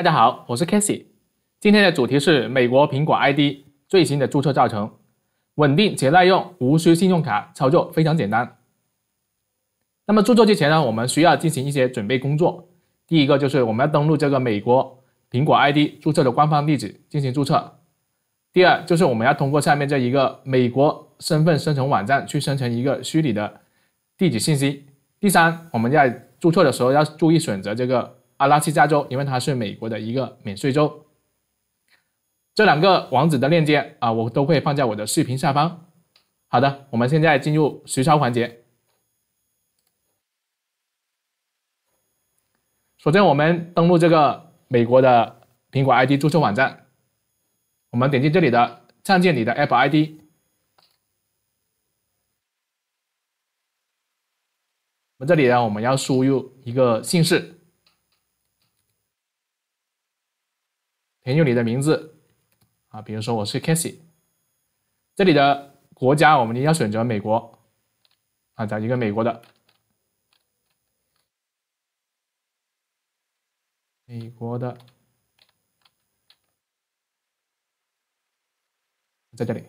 大家好，我是 Casey。今天的主题是美国苹果 ID 最新的注册教程，稳定且耐用，无需信用卡，操作非常简单。那么注册之前呢，我们需要进行一些准备工作。第一个就是我们要登录这个美国苹果 ID 注册的官方地址进行注册。第二就是我们要通过下面这一个美国身份生成网站去生成一个虚拟的地址信息。第三，我们在注册的时候要注意选择这个阿拉斯加州，因为它是美国的一个免税州。这两个网址的链接我都会放在我的视频下方。好的，我们现在进入实操环节。首先，我们登录这个美国的苹果 ID 注册网站，我们点击这里的创建你的 Apple ID。这里呢，我们要输入一个姓氏，填入你的名字比如说我是 Casey。这里的国家我们一定要选择美国找一个美国的，在这里。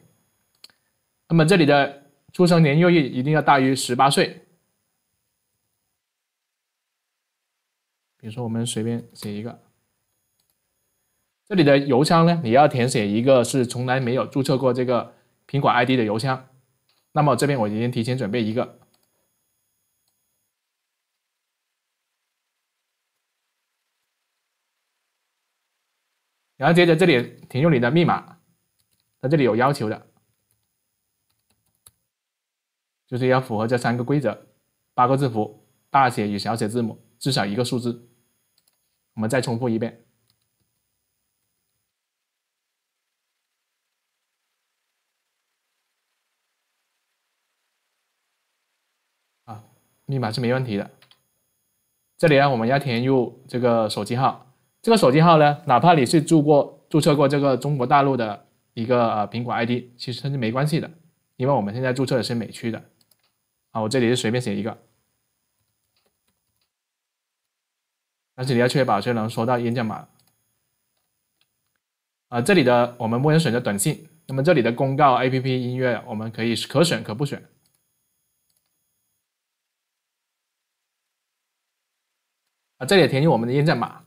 那么这里的出生年月日一定要大于18岁。比如说我们随便写一个。这里的邮箱呢，你要填写一个是从来没有注册过这个苹果 ID 的邮箱。那么这边我已经提前准备一个。然后接着这里填入你的密码，它这里有要求的，就是要符合这3个规则：8个字符、大写与小写字母，至少1个数字。我们再重复一遍。密码是没问题的。这里呢，我们要填入这个手机号。这个手机号呢，哪怕你是注册过这个中国大陆的一个苹果 ID， 其实是没关系的，因为我们现在注册的是美区的。我这里是随便写一个，但是你要确保是能收到验证码。这里的我们不能选择短信，那么这里的公告、APP、音乐我们可选可不选。这里填入我们的验证码，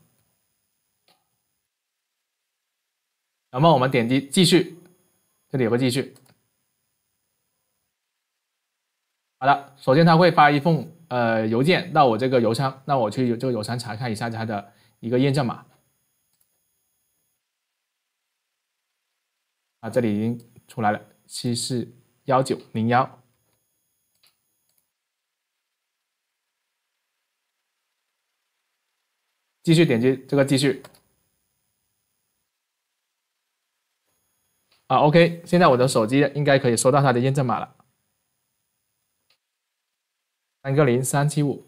然后我们点击继续，这里有个继续。好的，首先它会发一封邮件到我这个邮箱，那我去这个邮箱查看一下它的一个验证码。这里已经出来了741901。继续点击这个继续。OK， 现在我的手机应该可以收到它的验证码了，30375。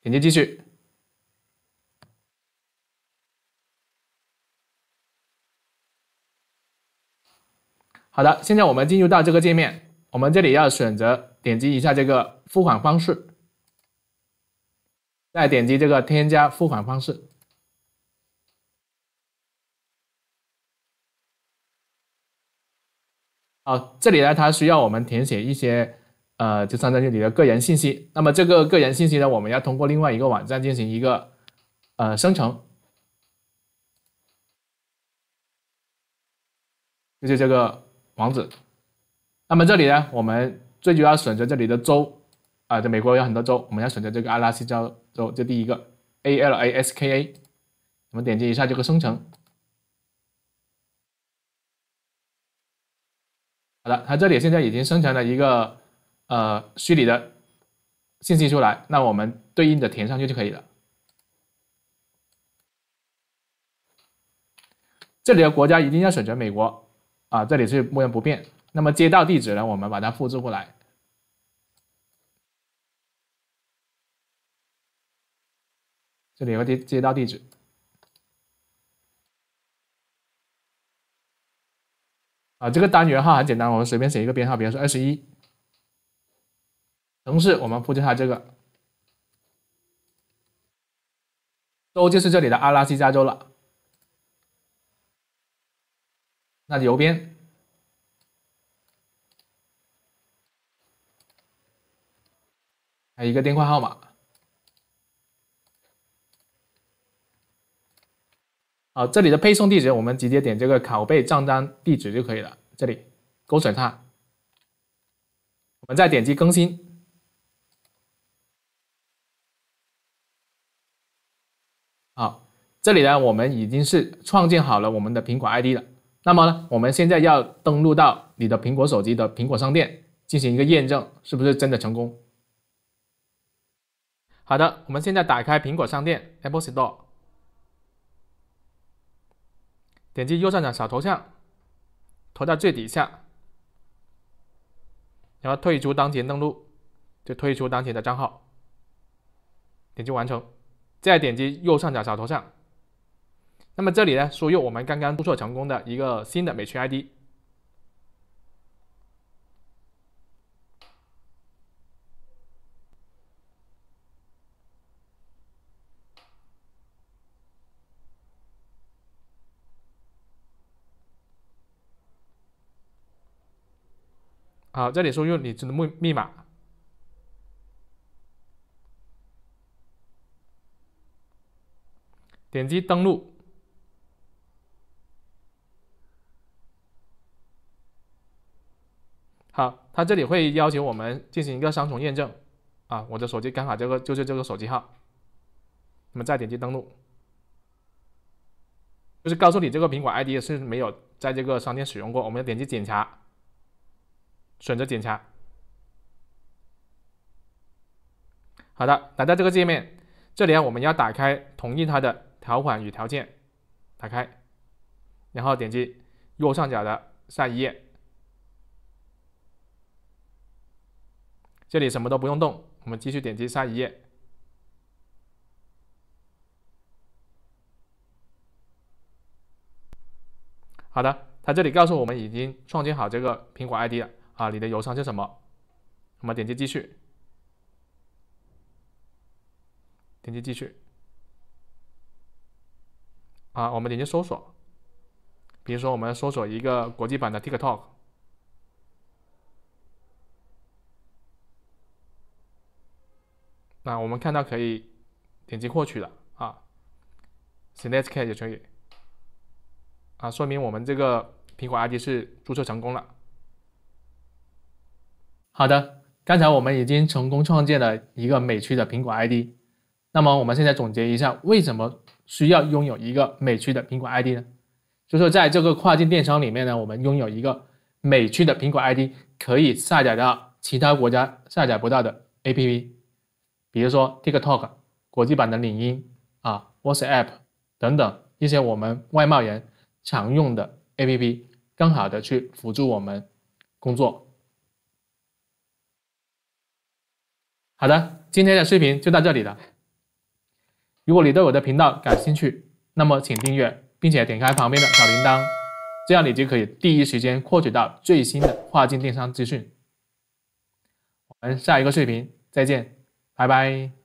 点击继续。好的，现在我们进入到这个界面，我们这里要选择点击一下这个付款方式，再点击这个添加付款方式。这里呢，它需要我们填写一些就相当于你的个人信息。那么这个个人信息呢，我们要通过另外一个网站进行一个生成，就是这个网址。那么这里呢，我们最主要选择这里的州在美国有很多州，我们要选择这个阿拉斯加州，这第一个 ALASKA。我们点击一下这个生成。好的，它这里现在已经生成了一个虚拟的信息出来，那我们对应的填上去就可以了。这里的国家一定要选择美国这里是不变。那么街道地址呢，我们把它复制过来。这里有个街道地址。这个单元号很简单，我们随便写一个编号，比如说21。城市我们复制它这个，州就是这里的阿拉斯加州了。那邮编，还有一个电话号码。好，这里的配送地址我们直接点这个拷贝账单地址就可以了，这里勾选它，我们再点击更新。好，这里呢我们已经是创建好了我们的苹果 ID 了。那么呢，我们现在要登录到你的苹果手机的苹果商店进行一个验证，是不是真的成功？好的，我们现在打开苹果商店 Apple Store。点击右上角小头像，拖到最底下，然后退出当前登录，就退出当前的账号，点击完成，再点击右上角小头像。那么这里呢，输入我们刚刚注册成功的一个新的美区 ID。好，这里输入你的密码，点击登录。好，它这里会要求我们进行一个双重验证啊，我的手机刚好就是这个手机号，那么再点击登录，就是告诉你这个苹果 ID 是没有在这个商店使用过，我们要点击检查。选择检查。好的，来到这个界面，这里我们要打开同意它的条款与条件，打开，然后点击右上角的下一页，这里什么都不用动，我们继续点击下一页。好的，它这里告诉我们已经创建好这个苹果 ID 了。啊，你的邮箱是什么？我们点击继续，点击继续。啊，我们点击搜索，比如说我们搜索一个国际版的 TikTok， 那我们看到可以点击获取了啊 ，Snapchat 也可以啊，说明我们这个苹果 ID 是注册成功了。好的，刚才我们已经成功创建了一个美区的苹果 ID。那么我们现在总结一下，为什么需要拥有一个美区的苹果 ID 呢？就是在这个跨境电商里面呢，我们拥有一个美区的苹果 ID， 可以下载到其他国家下载不到的 APP， 比如说 TikTok、国际版的领英啊、WhatsApp 等等一些我们外贸人常用的 APP， 更好的去辅助我们工作。好的，今天的视频就到这里了。如果你对我的频道感兴趣，那么请订阅，并且点开旁边的小铃铛，这样你就可以第一时间获取到最新的跨境电商资讯。我们下一个视频再见，拜拜。